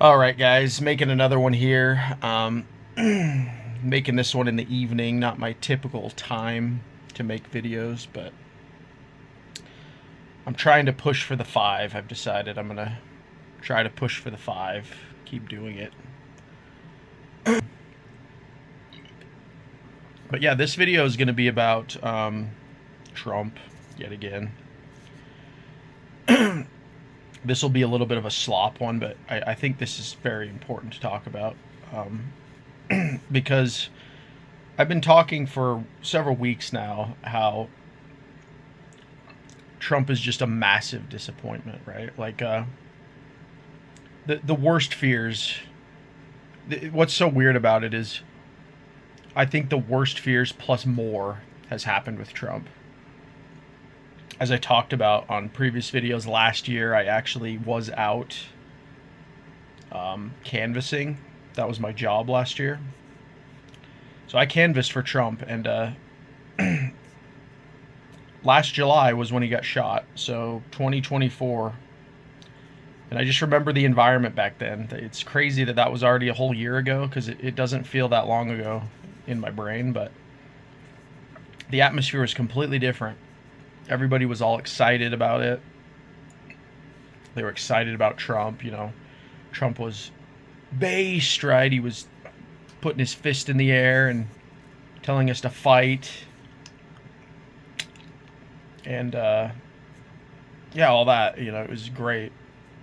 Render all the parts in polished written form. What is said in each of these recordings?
All right, guys, making another one here. Making this one in the evening, not my typical time to make videos, but I'm trying to push for the 5. I've decided I'm gonna try to push for the 5. Keep doing it. But yeah, this video is gonna be about Trump yet again. This will be a little bit of a slop one, but I think this is very important to talk about because I've been talking for several weeks now how Trump is just a massive disappointment, right? Like the worst fears. What's so weird about it is I think the worst fears plus more has happened with Trump. As I talked about on previous videos last year, I actually was out canvassing. That was my job last year. So I canvassed for Trump, and last July was when he got shot. So 2024. And I just remember the environment back then. It's crazy that that was already a whole year ago because it doesn't feel that long ago in my brain, but the atmosphere was completely different. Everybody was all excited about it. They were excited about Trump. Trump was based, right? He was putting his fist in the air and telling us to fight. And, yeah, all that, it was great.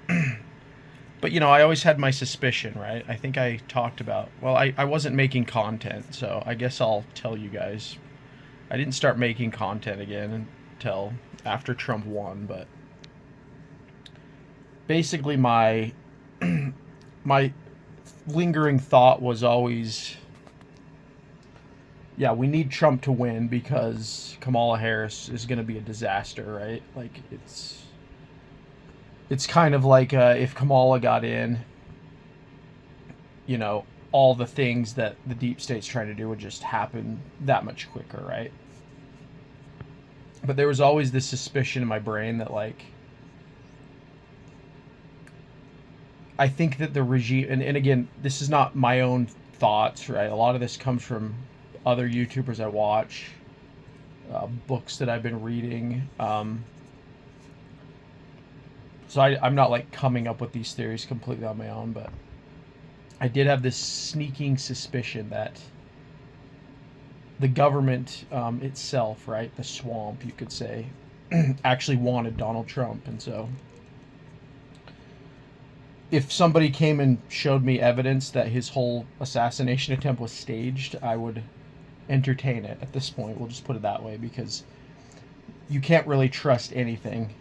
But, I always had my suspicion, right? I think I talked about, well, I wasn't making content, so I guess I'll tell you guys. I didn't start making content again until after Trump won, but basically my my lingering thought was always, yeah, we need Trump to win because Kamala Harris is going to be a disaster, right? Like it's kind of like if Kamala got in, all the things that the deep state's trying to do would just happen that much quicker, right? But there was always this suspicion in my brain that, like, I think that the regime, and again, this is not my own thoughts, right? A lot of this comes from other YouTubers I watch, books that I've been reading. So I'm not like coming up with these theories completely on my own, but I did have this sneaking suspicion that the government itself, right, the swamp, you could say, actually wanted Donald Trump. And so if somebody came and showed me evidence that his whole assassination attempt was staged, I would entertain it at this point. We'll just put it that way, because you can't really trust anything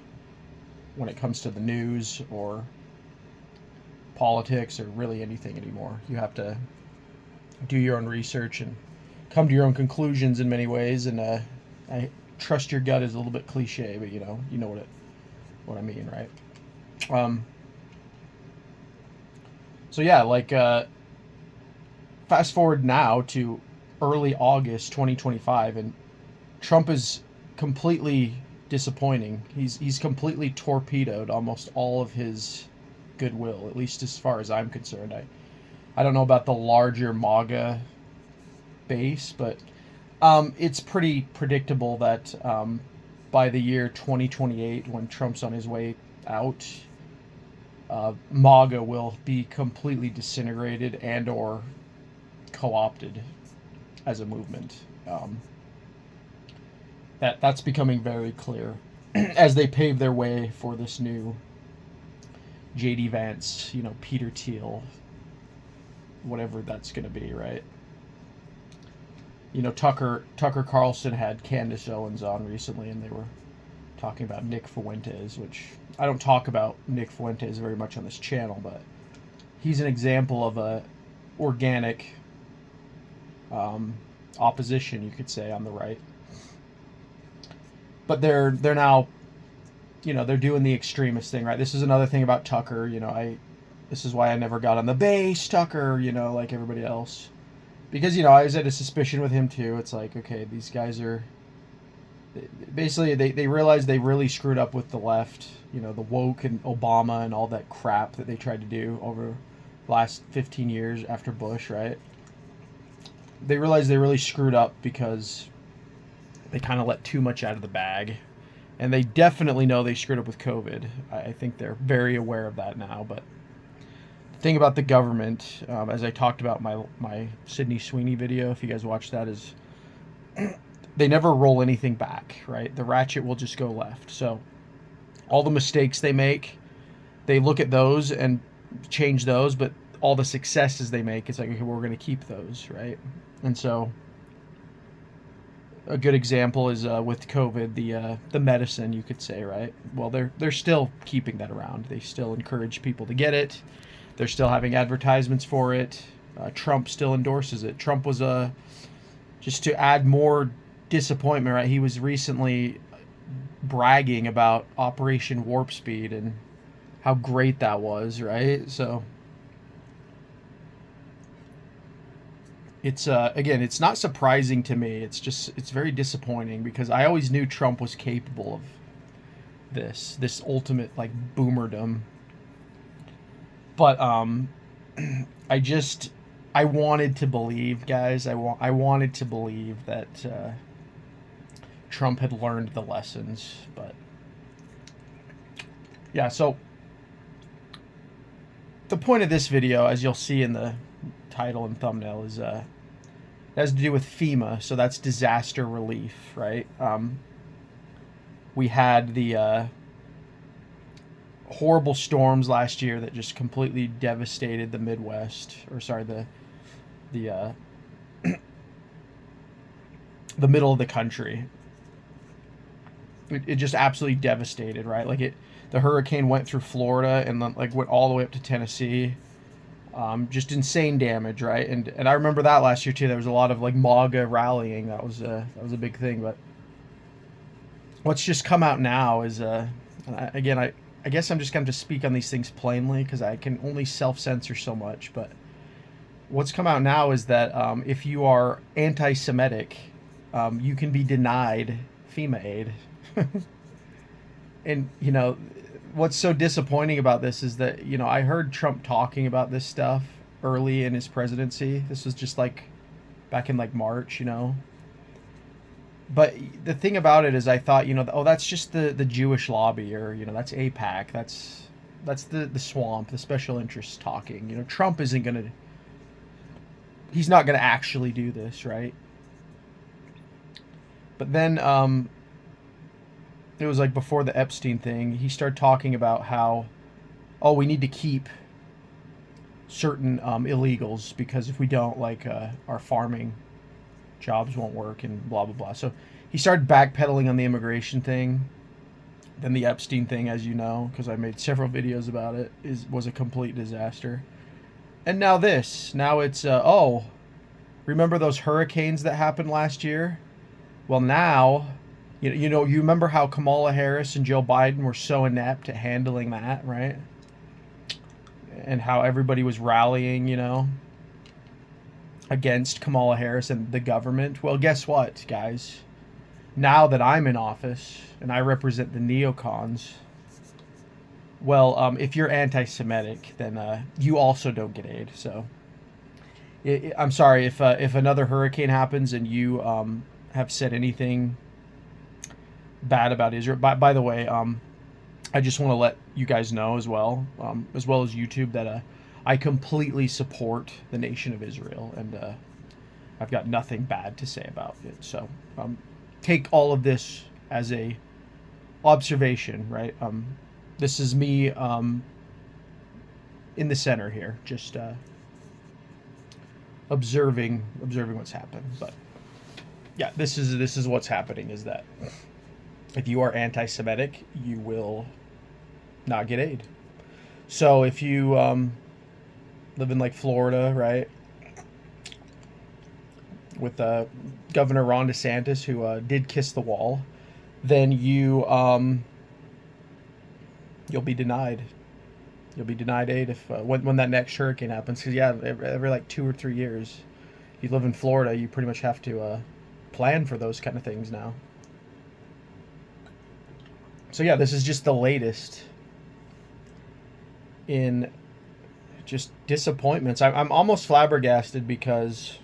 when it comes to the news or politics or really anything anymore. You have to do your own research and come to your own conclusions in many ways. And I trust your gut is a little bit cliche, but you know what I mean, right? So yeah, like fast forward now to early August 2025, and Trump is completely disappointing. He's completely torpedoed almost all of his goodwill, at least as far as I'm concerned. I don't know about the larger MAGA base, but it's pretty predictable that by the year 2028, when Trump's on his way out, MAGA will be completely disintegrated and or co-opted as a movement. That's becoming very clear as they pave their way for this new J.D. Vance, Peter Thiel, whatever that's going to be, right? Tucker Carlson had Candace Owens on recently, and they were talking about Nick Fuentes, which I don't talk about Nick Fuentes very much on this channel, but he's an example of a organic opposition, you could say, on the right. But they're now, they're doing the extremist thing, right? This is another thing about Tucker. This is why I never got on the base Tucker, like everybody else, because I was at a suspicion with him too. It's like, okay, these guys are basically they realized they really screwed up with the left, the woke and Obama and all that crap that they tried to do over last 15 years after Bush, right? They realized they really screwed up because they kind of let too much out of the bag. And they definitely know they screwed up with COVID. I think they're very aware of that now. But the thing about the government, as I talked about my Sydney Sweeney video, if you guys watched that, is they never roll anything back, right? The ratchet will just go left. So all the mistakes they make, they look at those and change those, but all the successes they make, it's like, okay, we're going to keep those, right? And so a good example is with COVID, the medicine, you could say, right? Well, they're still keeping that around. They still encourage people to get it. They're still having advertisements for it. Trump still endorses it. Trump was just to add more disappointment, right? He was recently bragging about Operation Warp Speed and how great that was, right? So it's again, it's not surprising to me. It's very disappointing because I always knew Trump was capable of this ultimate like boomerdom. But I wanted to believe, guys. I wanted to believe that Trump had learned the lessons, but yeah. So the point of this video, as you'll see in the title and thumbnail, is it has to do with FEMA. So that's disaster relief, right? We had the horrible storms last year that just completely devastated the Midwest, or sorry, the the middle of the country. It just absolutely devastated, right? Like the hurricane went through Florida and then like went all the way up to Tennessee. Just insane damage, right? And I remember that last year too. There was a lot of like MAGA rallying. That was a big thing. But what's just come out now is again, I guess I'm just going to speak on these things plainly because I can only self-censor so much. But what's come out now is that if you are anti-Semitic, you can be denied FEMA aid. And, you know, what's so disappointing about this is that, you know, I heard Trump talking about this stuff early in his presidency. This was just like back in like March, you know. But the thing about it is I thought, you know, oh, that's just the Jewish lobby, or, you know, that's AIPAC. That's the swamp, the special interests talking. You know, Trump isn't going to, he's not going to actually do this, right? But then it was like before the Epstein thing, he started talking about how, oh, we need to keep certain illegals because if we don't, like, our farming jobs won't work and blah, blah, blah. So he started backpedaling on the immigration thing. Then the Epstein thing, as you know, because I made several videos about it, was a complete disaster. And now this. Now it's, oh, remember those hurricanes that happened last year? Well, now, you know, you remember how Kamala Harris and Joe Biden were so inept at handling that, right? And how everybody was rallying, you know, against Kamala Harris and the government. Well, guess what, guys? Now that I'm in office and I represent the neocons, well, if you're anti-Semitic, then you also don't get aid. So, I'm sorry if another hurricane happens and you have said anything bad about Israel. By the way, I just want to let you guys know as well as YouTube, that I completely support the nation of Israel, and I've got nothing bad to say about it. So take all of this as a observation, right? This is me in the center here, just observing what's happened. But yeah, this is what's happening, is that if you are anti-Semitic, you will not get aid. So if you live in like Florida, right, with Governor Ron DeSantis, who did kiss the wall, then you'll be denied. You'll be denied aid if when that next hurricane happens. Because yeah, every like 2 or 3 years, if you live in Florida, you pretty much have to plan for those kind of things now. So yeah, this is just the latest in just disappointments. I'm almost flabbergasted because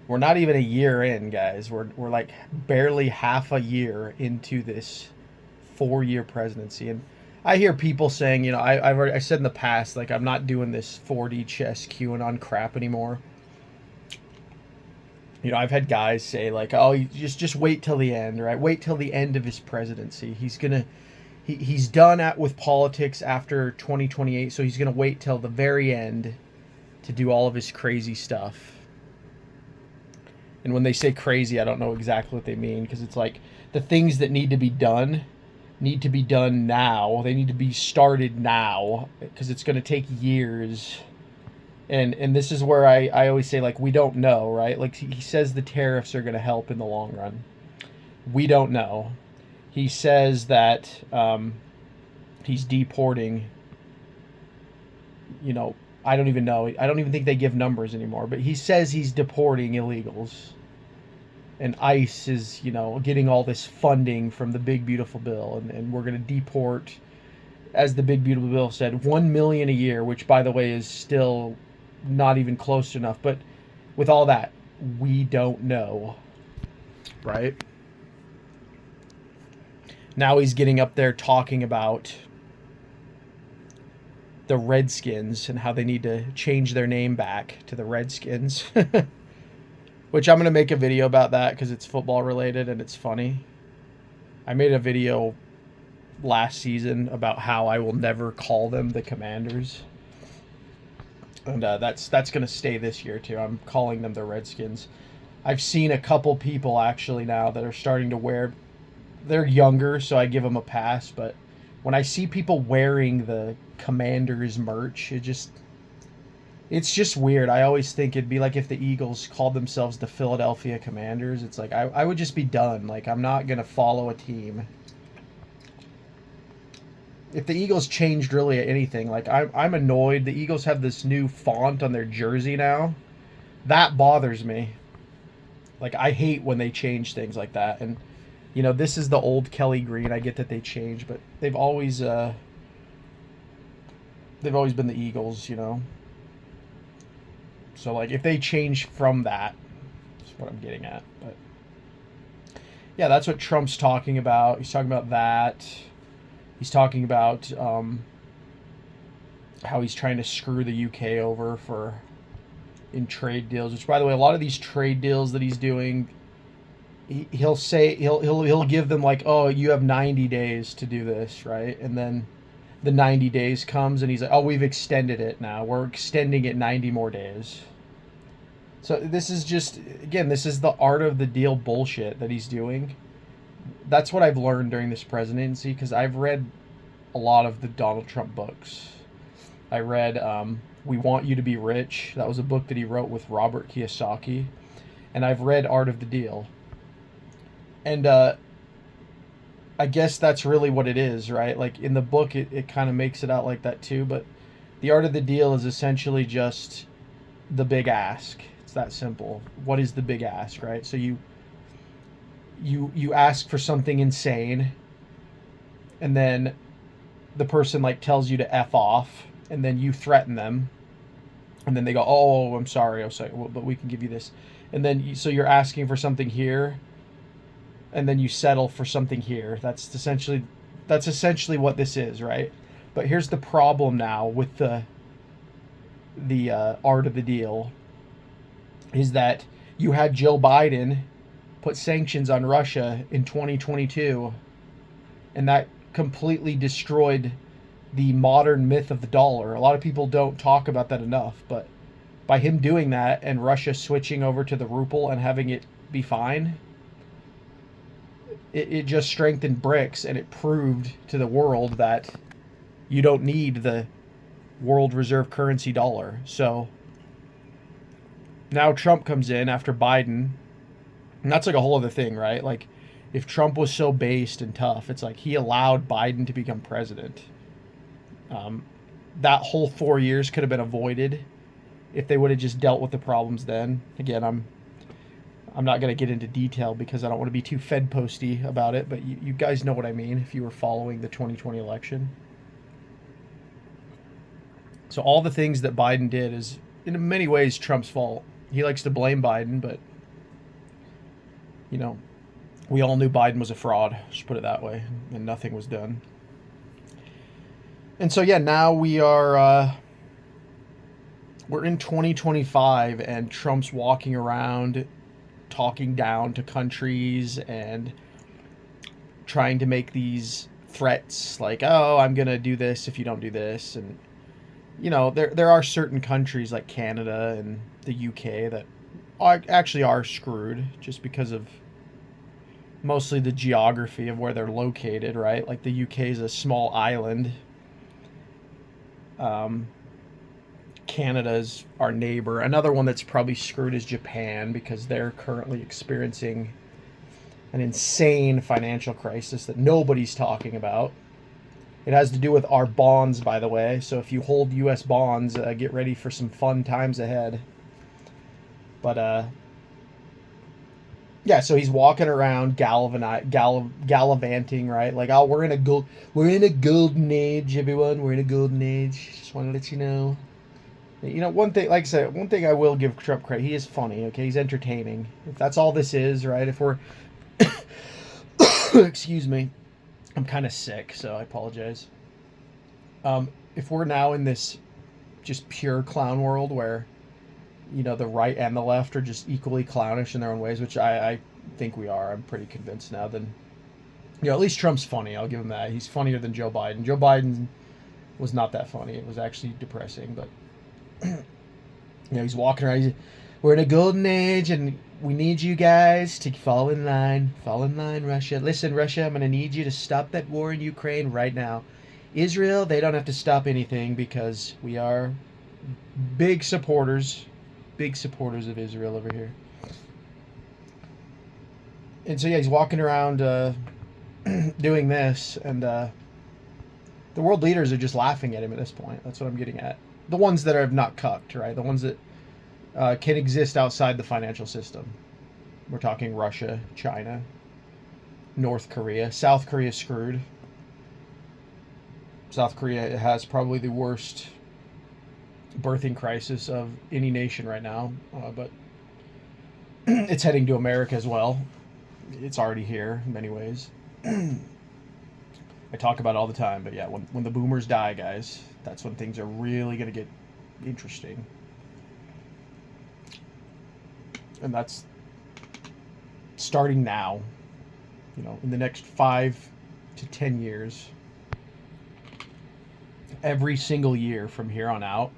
we're not even a year in, guys. We're like barely half a year into this 4-year presidency, and I hear people saying, you know, I said in the past, like, I'm not doing this 4D chess QAnon crap anymore. You know, I've had guys say like, oh, you just wait till the end, right? Wait till the end of his presidency. He's done with politics after 2028, so he's gonna wait till the very end to do all of his crazy stuff. And when they say crazy, I don't know exactly what they mean, because it's like the things that need to be done now. They need to be started now, because it's going to take years. And this is where I always say, like, we don't know, right? Like, he says the tariffs are going to help in the long run. We don't know. He says that he's deporting, you know, I don't even know. I don't even think they give numbers anymore. But he says he's deporting illegals. And ICE is, you know, getting all this funding from the Big Beautiful Bill. And we're going to deport, as the Big Beautiful Bill said, 1 million a year, which, by the way, is still not even close enough. But with all that, we don't know, right? Now he's getting up there talking about the Redskins and how they need to change their name back to the Redskins. Which I'm going to make a video about that because it's football related and it's funny. I made a video last season about how I will never call them the Commanders. And that's going to stay this year too. I'm calling them the Redskins. I've seen a couple people actually now that are starting to wear... They're younger, so I give them a pass. But when I see people wearing the Commanders merch, it's just weird. I always think it'd be like if the Eagles called themselves the Philadelphia Commanders. It's like, I would just be done. Like, I'm not going to follow a team. If the Eagles changed really anything, like, I'm annoyed. The Eagles have this new font on their jersey now. That bothers me. Like, I hate when they change things like that. And, you know, this is the old Kelly green. I get that they changed, but they've always been the Eagles, you know. So, like, if they change from that, that's what I'm getting at. But, yeah, that's what Trump's talking about. He's talking about that. He's talking about how he's trying to screw the UK over in trade deals. Which, by the way, a lot of these trade deals that he's doing, he'll say he'll give them like, oh, you have 90 days to do this, right? And then the 90 days comes and he's like, oh, we've extended it now. We're extending it 90 more days. So this is just, again, this is the art of the deal bullshit that he's doing. That's what I've learned during this presidency, because I've read a lot of the Donald Trump books. I read We Want You to Be Rich. That was a book that he wrote with Robert Kiyosaki. And I've read Art of the Deal. And I guess that's really what it is, right? Like, in the book, it kind of makes it out like that too. But the Art of the Deal is essentially just the big ask. It's that simple. What is the big ask, right? So you ask for something insane, and then the person like tells you to F off, and then you threaten them, and then they go, oh, I'm sorry, well, but we can give you this. And then so you're asking for something here, and then you settle for something here. That's essentially what this is, right? But here's the problem now with the Art of the Deal, is that you had Joe Biden put sanctions on Russia in 2022, and that completely destroyed the modern myth of the dollar. A lot of people don't talk about that enough, but by him doing that and Russia switching over to the ruble and having it be fine, it just strengthened BRICS, and it proved to the world that you don't need the world reserve currency dollar. So now Trump comes in after Biden, and that's like a whole other thing, right? Like, if Trump was so based and tough, it's like he allowed Biden to become president. That whole 4 years could have been avoided if they would have just dealt with the problems then. Again, I'm not going to get into detail because I don't want to be too Fed posty about it, but you guys know what I mean if you were following the 2020 election. So all the things that Biden did is in many ways Trump's fault. He likes to blame Biden, but you know, we all knew Biden was a fraud, just put it that way, and nothing was done. And so yeah, now we're in 2025 and Trump's walking around talking down to countries and trying to make these threats like, oh, I'm going to do this if you don't do this. And, you know, there are certain countries like Canada and the UK that actually are screwed just because of mostly the geography of where they're located, right? Like the UK is a small island. Canada's our neighbor. Another one that's probably screwed is Japan because they're currently experiencing an insane financial crisis that nobody's talking about. It has to do with our bonds, by the way. So if you hold U.S. bonds, get ready for some fun times ahead. But yeah, so he's walking around gallivanting, right? Like, oh, we're in a golden age, everyone. We're in a golden age. Just want to let you know. You know, one thing, like I said, one thing I will give Trump credit, he is funny, okay? He's entertaining. If that's all this is, right? If we're, excuse me, I'm kind of sick, so I apologize. If we're now in this just pure clown world where, you know, the right and the left are just equally clownish in their own ways, which I think we are. I'm pretty convinced now. Then, you know, at least Trump's funny. I'll give him that. He's funnier than Joe Biden. Joe Biden was not that funny. It was actually depressing, but you know, he's walking around. We're in a golden age, and we need you guys to fall in line. Fall in line, Russia. Listen, Russia, I'm going to need you to stop that war in Ukraine right now. Israel, they don't have to stop anything because we are big supporters of Israel over here. And so, yeah, he's walking around doing this, and the world leaders are just laughing at him at this point. That's what I'm getting at. The ones that are not cucked, right? The ones that can exist outside the financial system. We're talking Russia, China, North Korea. South Korea screwed. South Korea has probably the worst birthing crisis of any nation right now, but it's heading to America as well. It's already here in many ways. I talk about it all the time, but yeah, when the boomers die, guys, that's when things are really going to get interesting. And that's starting now, you know, in the next 5 to 10 years. Every single year from here on out,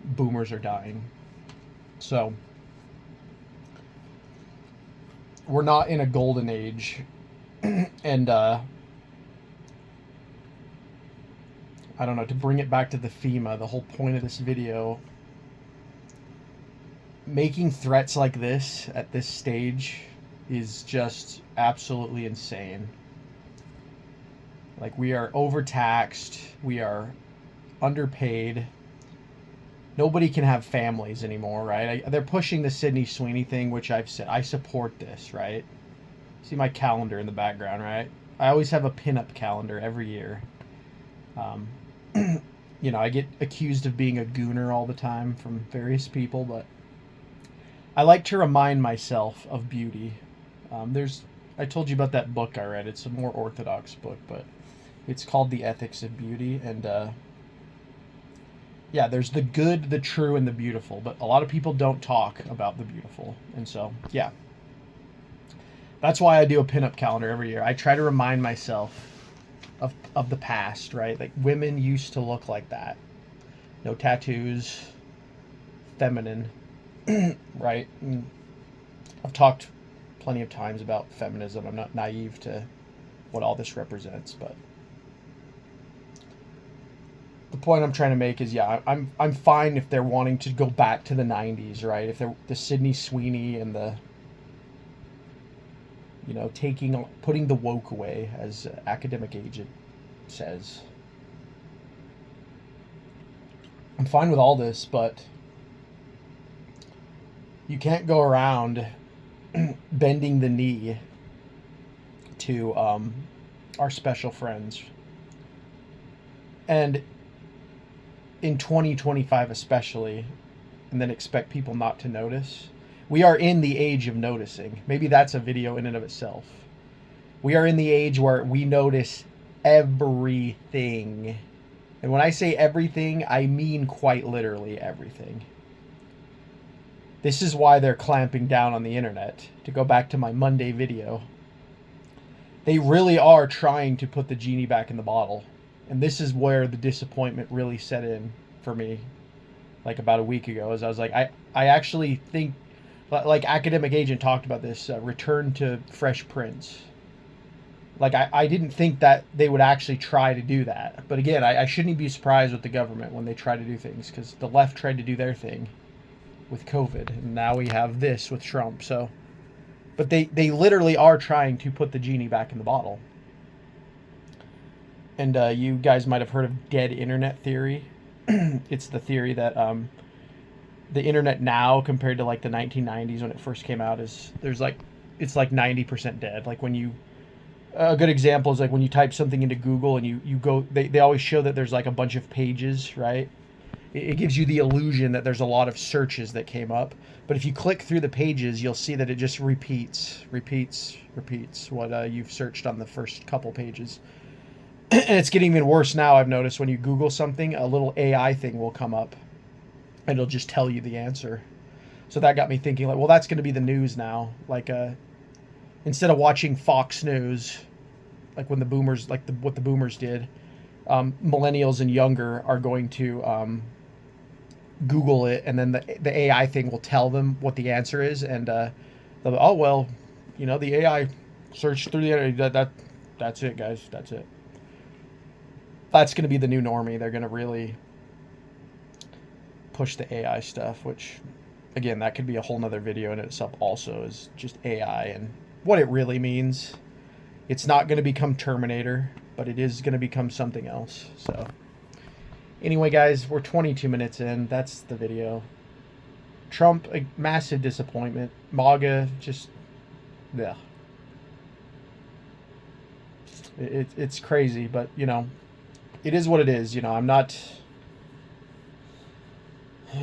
boomers are dying. So we're not in a golden age. And I don't know, to bring it back to the FEMA, the whole point of this video, making threats like this at this stage is just absolutely insane. Like, we are overtaxed, we are underpaid. Nobody can have families anymore, right? They're pushing the Sydney Sweeney thing, which I've said I support this, right? See my calendar in the background, right? I always have a pinup calendar every year. You know, I get accused of being a gooner all the time from various people, but I like to remind myself of beauty. I told you about that book I read. It's a more orthodox book, but it's called The Ethics of Beauty. And yeah, there's the good, the true, and the beautiful, but a lot of people don't talk about the beautiful. And so, yeah, that's why I do a pinup calendar every year. I try to remind myself of the past, right? Like, women used to look like that. No tattoos, feminine, right? And I've talked plenty of times about feminism. I'm not naive to what all this represents, but the point I'm trying to make is, yeah, I'm fine if they're wanting to go back to the 90s, right? If they're the Sydney Sweeney and the, you know, putting the woke away, as academic agent says. I'm fine with all this, but you can't go around bending the knee to our special friends. And in 2025 especially, and then expect people not to notice. We are in the age of noticing. Maybe that's a video in and of itself. We are in the age where we notice everything. And when I say everything, I mean quite literally everything. This is why they're clamping down on the internet. To go back to my Monday video, they really are trying to put the genie back in the bottle. And this is where the disappointment really set in for me, like about a week ago, as I was like, I actually think, like Academic Agent talked about this, return to Fresh Prince. Like, I didn't think that they would actually try to do that. But again, I shouldn't be surprised with the government when they try to do things, because the left tried to do their thing with COVID, and now we have this with Trump. So, but they literally are trying to put the genie back in the bottle. And you guys might have heard of dead internet theory. It's the theory that the internet now compared to like the 1990s when it first came out is it's like 90% dead. Like when you, a good example is like when you type something into Google and you go, they always show that there's like a bunch of pages, right? It gives you the illusion that there's a lot of searches that came up. But if you click through the pages, you'll see that it just repeats what you've searched on the first couple pages. And it's getting even worse now, I've noticed. When you Google something, a little AI thing will come up and it'll just tell you the answer. So that got me thinking, like, well, that's going to be the news now. Like, instead of watching Fox News, like when the boomers, like what the boomers did, millennials and younger are going to Google it, and then the AI thing will tell them what the answer is, and they'll be, oh, well, you know, the AI searched through the internet. That's it, guys. That's it. That's going to be the new normie. They're going to really push the AI stuff, which, again, that could be a whole nother video in itself also, is just AI and what it really means. It's not going to become Terminator, but it is going to become something else. So anyway, guys, we're 22 minutes in. That's the video. Trump, a massive disappointment. MAGA, just, yeah. It's crazy, but, you know, it is what it is. You know, I'm not...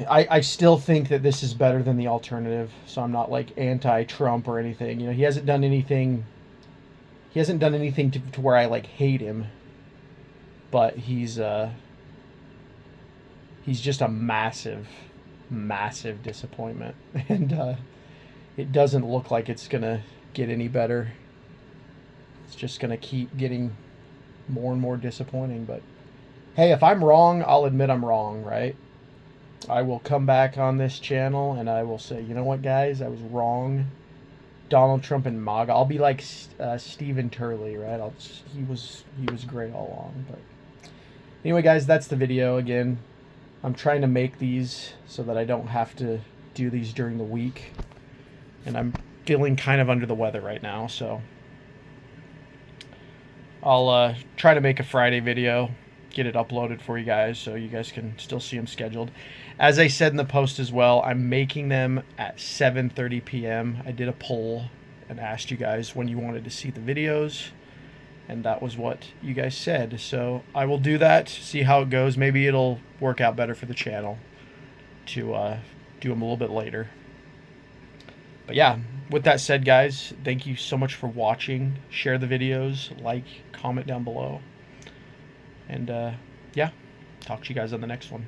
I still think that this is better than the alternative, so I'm not, like, anti-Trump or anything. You know, he hasn't done anything... He hasn't done anything to where I, like, hate him. But he's just a massive, massive disappointment. And it doesn't look like it's going to get any better. It's just going to keep getting more and more disappointing. But, hey, if I'm wrong, I'll admit I'm wrong, right? I will come back on this channel and I will say, you know what, guys? I was wrong. Donald Trump and MAGA. I'll be like Stephen Turley, right? He was great all along. But anyway, guys, that's the video. Again, I'm trying to make these so that I don't have to do these during the week. And I'm feeling kind of under the weather right now, so I'll try to make a Friday video, get it uploaded for you guys so you guys can still see them scheduled. As I said in the post as well, I'm making them at 7:30 p.m. I did a poll and asked you guys when you wanted to see the videos, and that was what you guys said. So I will do that, see how it goes. Maybe it'll work out better for the channel to do them a little bit later. But yeah, with that said, guys, thank you so much for watching. Share the videos, like, comment down below. And yeah, talk to you guys on the next one.